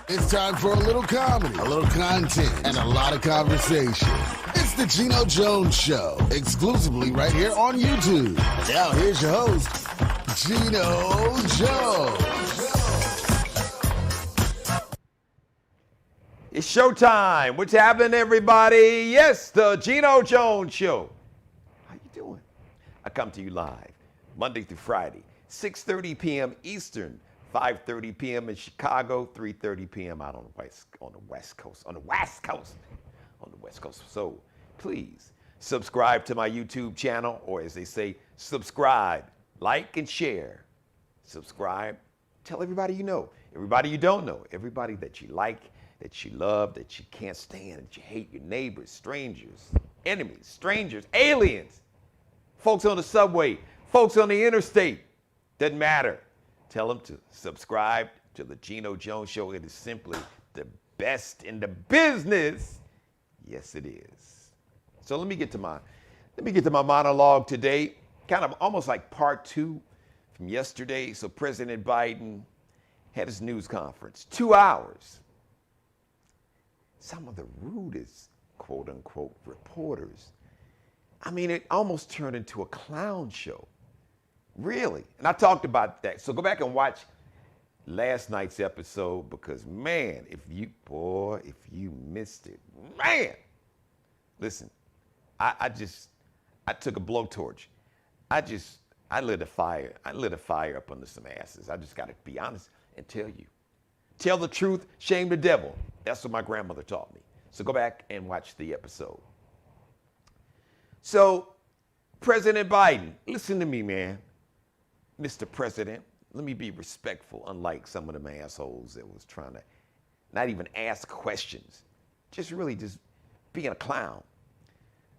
It's time for a little comedy, a little content, and a lot of conversation. It's the Geno Jones Show, exclusively right here on YouTube. Now here's your host, Geno Jones. It's showtime. What's happening, everybody? Yes, the Geno Jones Show. How you doing? I come to you live Monday through Friday, 6:30 p.m. Eastern, 5:30 p.m. in Chicago, 3:30 p.m. out on the West Coast. So please subscribe to my YouTube channel, or as they say, subscribe, like, and share. Subscribe. Tell everybody you know, everybody you don't know, everybody that you like, that you love, that you can't stand, that you hate, your neighbors, strangers, enemies, strangers, aliens, folks on the subway, folks on the interstate. Doesn't matter. Tell them to subscribe to the Geno Jones Show. It is simply the best in the business. Yes, it is. So let me get to my monologue today. Kind of almost like part two from yesterday. So President Biden had his news conference, 2 hours. Some of the rudest, quote unquote, reporters. I mean, it almost turned into a clown show. Really. And I talked about that. So go back and watch last night's episode because, man, if you missed it, man. Listen, I took a blowtorch. I lit a fire. I lit a fire up under some asses. I just got to be honest and tell you. Tell the truth, shame the devil. That's what my grandmother taught me. So go back and watch the episode. So, President Biden, listen to me, man. Mr. President, let me be respectful, unlike some of them assholes that was trying to not even ask questions, just being a clown.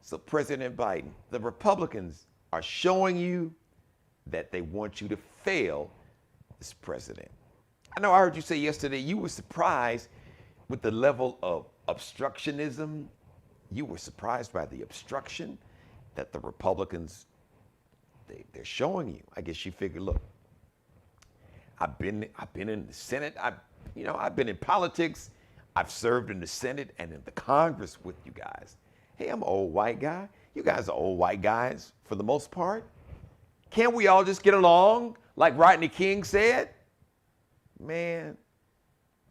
So President Biden, the Republicans are showing you that they want you to fail as president. I know I heard you say yesterday you were surprised with the level of obstructionism. You were surprised by the obstruction that the Republicans they're showing you. I guess you figured, look, I've been in the Senate. I've been in politics. I've served in the Senate and in the Congress with you guys. Hey, I'm an old white guy. You guys are old white guys for the most part. Can't we all just get along like Rodney King said? Man,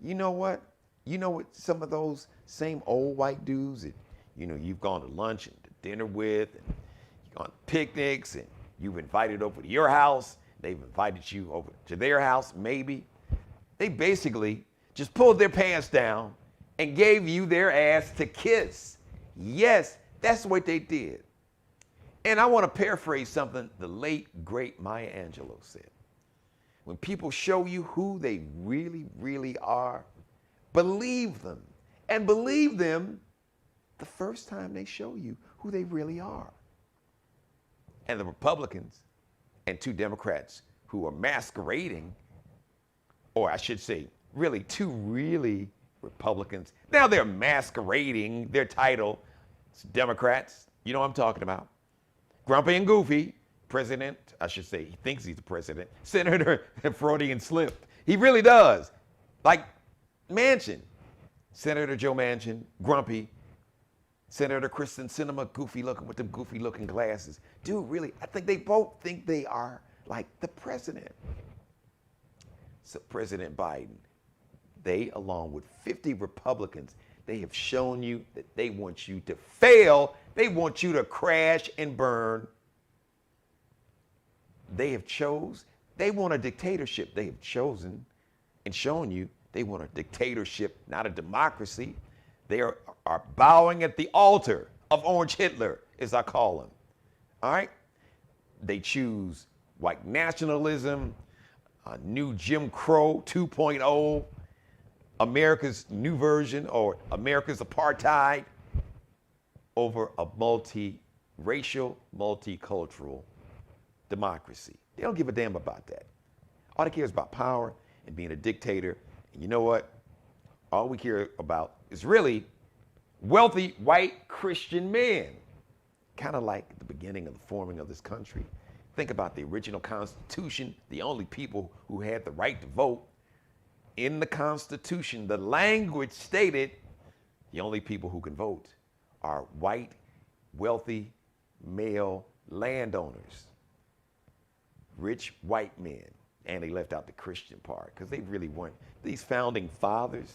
you know what? You know what some of those same old white dudes that, you've gone to lunch and to dinner with, and you've gone to picnics, and you've invited over to your house, they've invited you over to their house, maybe. They basically just pulled their pants down and gave you their ass to kiss. Yes, that's what they did. And I want to paraphrase something the late, great Maya Angelou said. When people show you who they really, really are, believe them. And believe them the first time they show you who they really are. And the Republicans and 2 Democrats who are masquerading, or I should say, really 2 really Republicans. Now they're masquerading their title. It's Democrats. You know what I'm talking about. Grumpy and Goofy. President, I should say, he thinks he's the president. Senator Freudian slip. He really does. Like Manchin. Senator Joe Manchin, grumpy. Senator Kristen Sinema, goofy looking with them goofy looking glasses. Dude, really, I think they both think they are like the president. So President Biden, they, along with 50 Republicans, they have shown you that they want you to fail. They want you to crash and burn. They want a dictatorship. They have chosen and shown you they want a dictatorship, not a democracy. They are bowing at the altar of Orange Hitler, as I call him. All right? They choose white nationalism, a new Jim Crow 2.0, America's new version, or America's apartheid, over a multi-racial, multicultural democracy. They don't give a damn about that. All they care is about power and being a dictator. And you know what? All we care about is really wealthy white Christian men. Kind of like the beginning of the forming of this country. Think about the original Constitution, the only people who had the right to vote in the Constitution, the language stated the only people who can vote are white, wealthy, male landowners, rich white men. And they left out the Christian part because they really weren't. These founding fathers,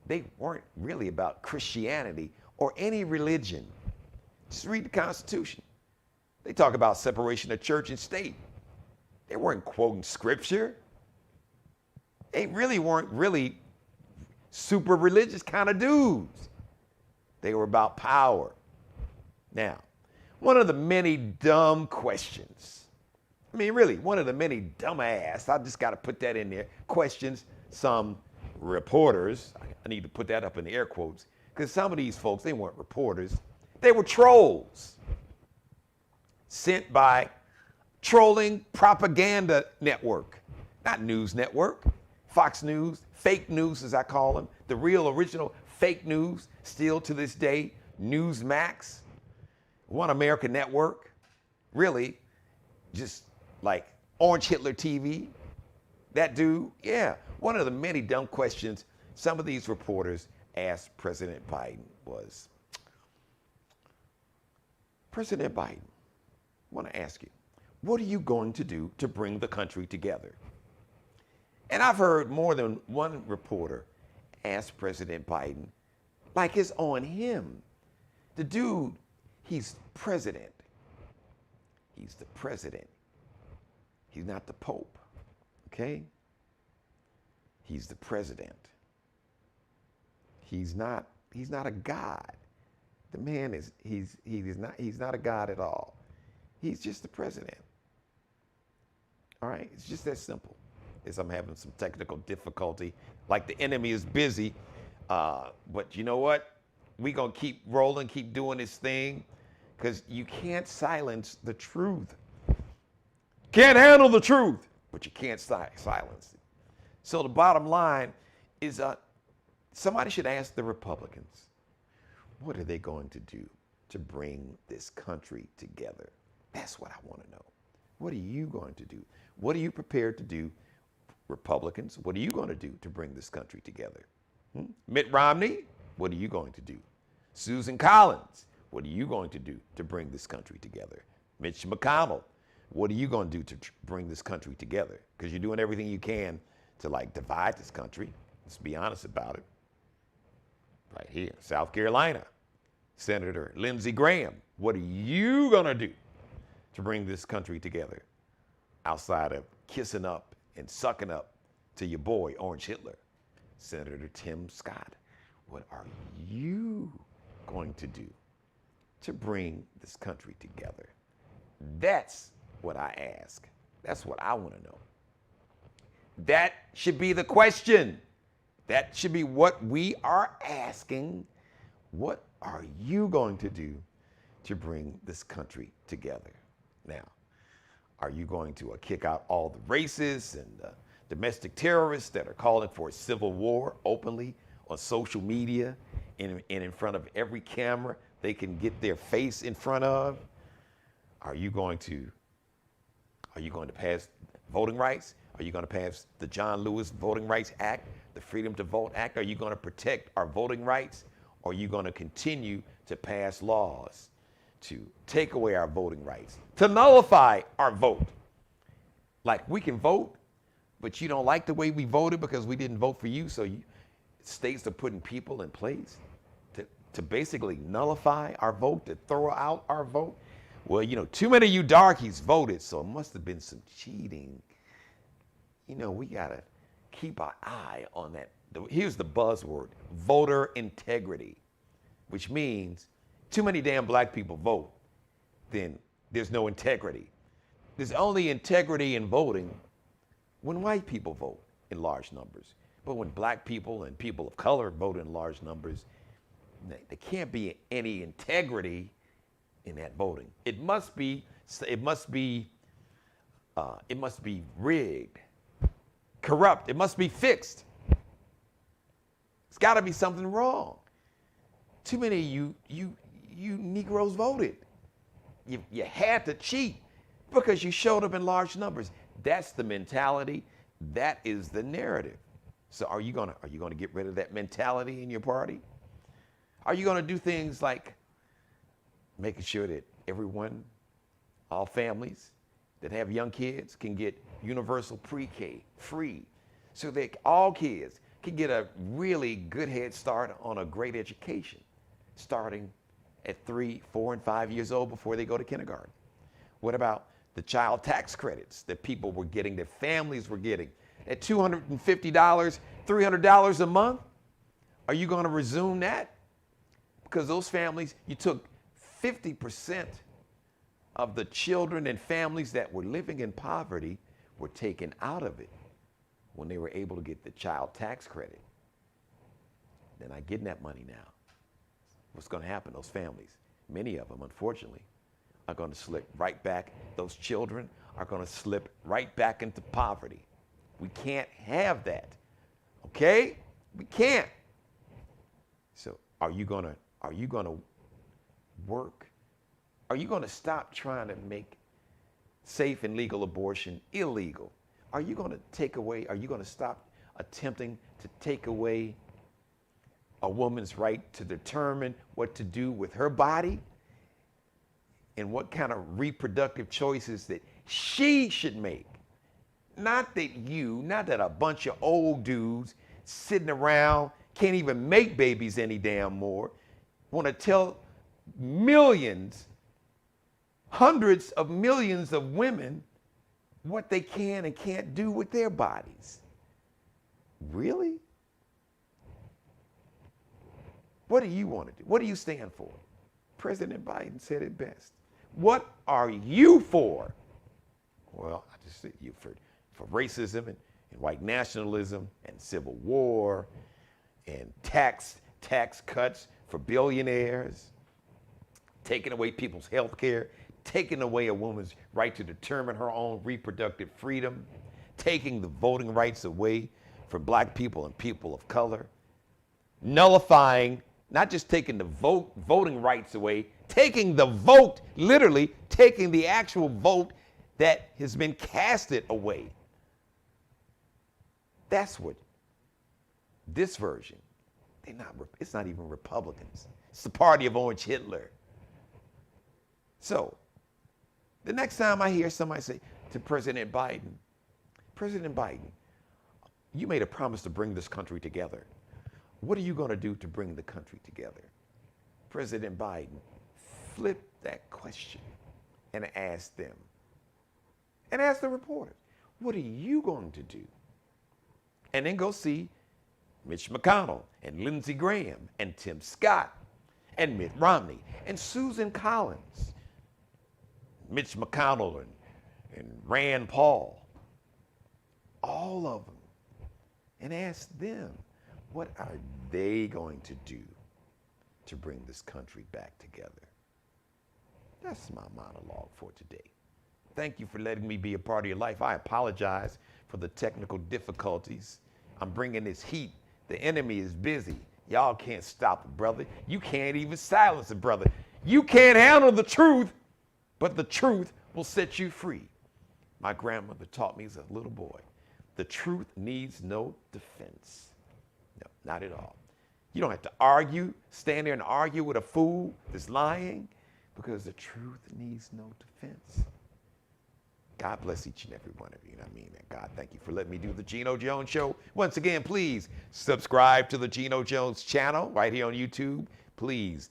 they weren't really about Christianity or any religion. Just read the Constitution. They talk about separation of church and state. They weren't quoting scripture. They really weren't really super religious kind of dudes. They were about power. Now, one of the many dumb questions, I mean, really, one of the many dumbass, I just got to put that in there, questions some reporters, I need to put that up in the air quotes, because some of these folks, they weren't reporters. They were trolls sent by trolling propaganda network, not news network, Fox News, fake news as I call them, the real original fake news, still to this day, Newsmax, One American Network, really, just like Orange Hitler TV, that dude, yeah. One of the many dumb questions some of these reporters asked President Biden was, President Biden, I want to ask you, what are you going to do to bring the country together? And I've heard more than one reporter ask President Biden, like it's on him. The dude, he's president. He's the president. He's not the Pope, okay? He's the president. He's not a god. The man is, he's not a god at all. He's just the president. All right, it's just that simple. As I'm having some technical difficulty, like the enemy is busy, but you know what? We're gonna keep rolling, keep doing this thing, because you can't silence the truth. Can't handle the truth, but you can't silence it. So the bottom line is somebody should ask the Republicans, what are they going to do to bring this country together? That's what I want to know. What are you going to do? What are you prepared to do, Republicans? What are you going to do to bring this country together? Mitt Romney, what are you going to do? Susan Collins, what are you going to do to bring this country together? Mitch McConnell, what are you going to do to bring this country together? Because you're doing everything you can to like divide this country. Let's be honest about it. Right here, South Carolina, Senator Lindsey Graham, what are you going to do to bring this country together outside of kissing up and sucking up to your boy, Orange Hitler? Senator Tim Scott, what are you going to do to bring this country together? That's what I ask. That's what I want to know. That should be the question. That should be what we are asking. What are you going to do to bring this country together? Now, are you going to kick out all the racists and domestic terrorists that are calling for a civil war openly on social media and in front of every camera they can get their face in front of? Are you going to pass voting rights? Are you going to pass the John Lewis Voting Rights Act, the Freedom to Vote Act? Are you going to protect our voting rights? Or are you going to continue to pass laws to take away our voting rights, to nullify our vote? Like, we can vote, but you don't like the way we voted because we didn't vote for you, so states are putting people in place to basically nullify our vote, to throw out our vote. Well, too many of you darkies voted, so it must have been some cheating. We got to keep our eye on that. Here's the buzzword, voter integrity, which means too many damn black people vote, then there's no integrity. There's only integrity in voting when white people vote in large numbers. But when black people and people of color vote in large numbers, there can't be any integrity in that voting. It must be rigged, corrupt. It must be fixed. It's got to be something wrong. Too many of you Negroes voted. You had to cheat because you showed up in large numbers. That's the mentality. That is the narrative. So are you gonna get rid of that mentality in your party? Are you gonna do things like making sure that everyone, all families that have young kids can get universal pre-K free, so that all kids can get a really good head start on a great education, starting at 3, 4, and 5 years old before they go to kindergarten? What about the child tax credits that people were getting, that families were getting, at $250, $300 a month? Are you going to resume that? Because those families, you took 50% of the children and families that were living in poverty were taken out of it when they were able to get the child tax credit. They're not getting that money now. What's going to happen? Those families, many of them, unfortunately, are going to slip right back. Those children are going to slip right back into poverty. We can't have that. Okay? We can't. So are you going to work? Are you going to stop trying to make safe and legal abortion illegal? Are you going to stop attempting to take away a woman's right to determine what to do with her body and what kind of reproductive choices that she should make? Not that a bunch of old dudes sitting around can't even make babies any damn more want to tell millions, hundreds of millions of women what they can and can't do with their bodies. Really? What do you want to do? What do you stand for? President Biden said it best. What are you for? Well, I just said you for racism and white nationalism and civil war and tax cuts for billionaires, taking away people's health care, taking away a woman's right to determine her own reproductive freedom, taking the voting rights away from black people and people of color, nullifying, not just taking the voting rights away, taking the vote, literally taking the actual vote that has been casted away. That's what this version, it's not even Republicans. It's the party of Orange Hitler. So, the next time I hear somebody say to President Biden, you made a promise to bring this country together. What are you going to do to bring the country together? President Biden, flip that question and ask them. And ask the reporters, what are you going to do? And then go see Mitch McConnell and Lindsey Graham and Tim Scott and Mitt Romney and Susan Collins, Mitch McConnell and Rand Paul, all of them, and ask them, what are they going to do to bring this country back together? That's my monologue for today. Thank you for letting me be a part of your life. I apologize for the technical difficulties. I'm bringing this heat. The enemy is busy. Y'all can't stop it, brother. You can't even silence it, brother. You can't handle the truth, but the truth will set you free. My grandmother taught me as a little boy, the truth needs no defense. No, not at all. You don't have to argue, stand there and argue with a fool that's lying, because the truth needs no defense. God bless each and every one of you. And I mean that. God, thank you for letting me do the Geno Jones Show. Once again, please subscribe to the Geno Jones channel right here on YouTube. Please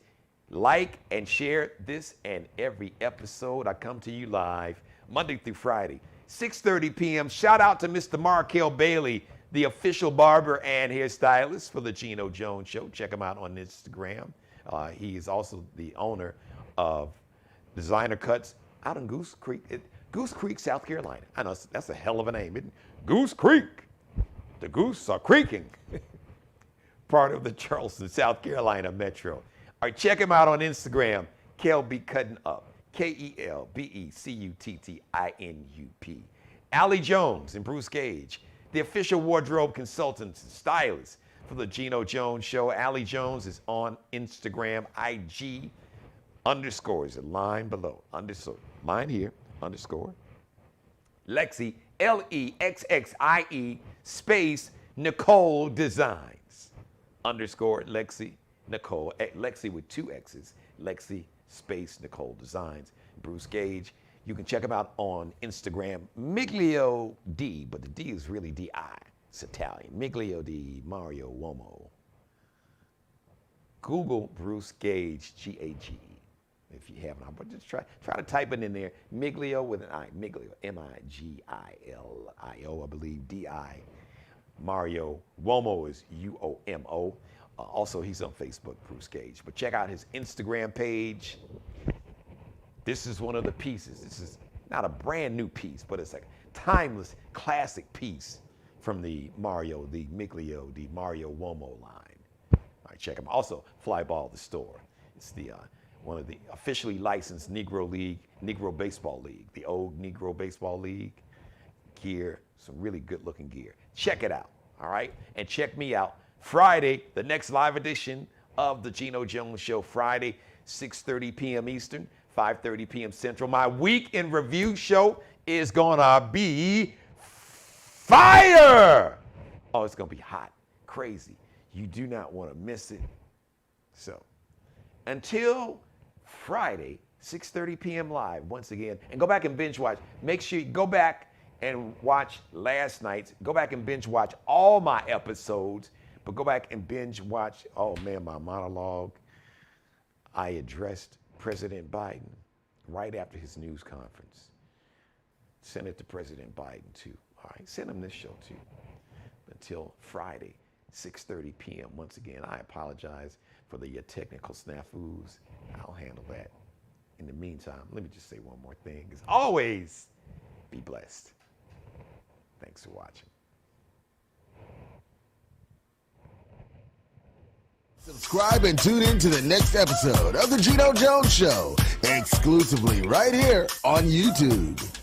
like and share this and every episode. I come to you live Monday through Friday, 6:30 p.m. Shout out to Mr. Markel Bailey, the official barber and hairstylist for the Geno Jones Show. Check him out on Instagram. He is also the owner of Designer Cuts out in Goose Creek, South Carolina. I know that's a hell of a name, isn't it? Goose Creek. The goose are creaking. Part of the Charleston, South Carolina metro. All right, check him out on Instagram, Kelby Cutting Up. KELBECUTTINUP. Allie Jones and Bruce Gage, the official wardrobe consultants and stylists for the Geno Jones Show. Allie Jones is on Instagram, IG _ is a line below. Line here, _ Lexi, LEXXIE, space Nicole Designs _ Lexi Nicole, Lexi with 2 X's, Lexi space Nicole Designs. Bruce Gage, you can check him out on Instagram, Miglio D, but the D is really D-I. It's Italian. Miglio D, Mario Uomo. Google Bruce Gage, G-A-G-E, if you haven't. But just try to type it in there. Miglio with an I. Miglio, M-I-G-I-L-I-O, I believe, D-I. Mario Uomo is U-O-M-O. Also, he's on Facebook, Bruce Gage. But check out his Instagram page. This is one of the pieces. This is not a brand new piece, but it's like a timeless, classic piece from the Mario Uomo line. All right, check him out. Also, Flyball the Store. It's the one of the officially licensed Negro Baseball League, the old Negro Baseball League gear. Some really good-looking gear. Check it out, all right? And check me out Friday, the next live edition of the Geno Jones Show, Friday, 6:30 p.m. Eastern, 5:30 p.m. Central. My week in review show is gonna be fire! Oh, it's gonna be hot, crazy. You do not want to miss it. So, until Friday, 6:30 p.m. live, once again, and go back and binge watch. Make sure you go back and watch last night's. Go back and binge watch all my episodes. But go back and binge watch, oh man, my monologue. I addressed President Biden right after his news conference. Send it to President Biden too. All right, send him this show too. Until Friday, 6:30 p.m. Once again, I apologize for the technical snafus. I'll handle that. In the meantime, let me just say one more thing. As always, be blessed. Thanks for watching. Subscribe and tune in to the next episode of The Geno Jones Show, exclusively right here on YouTube.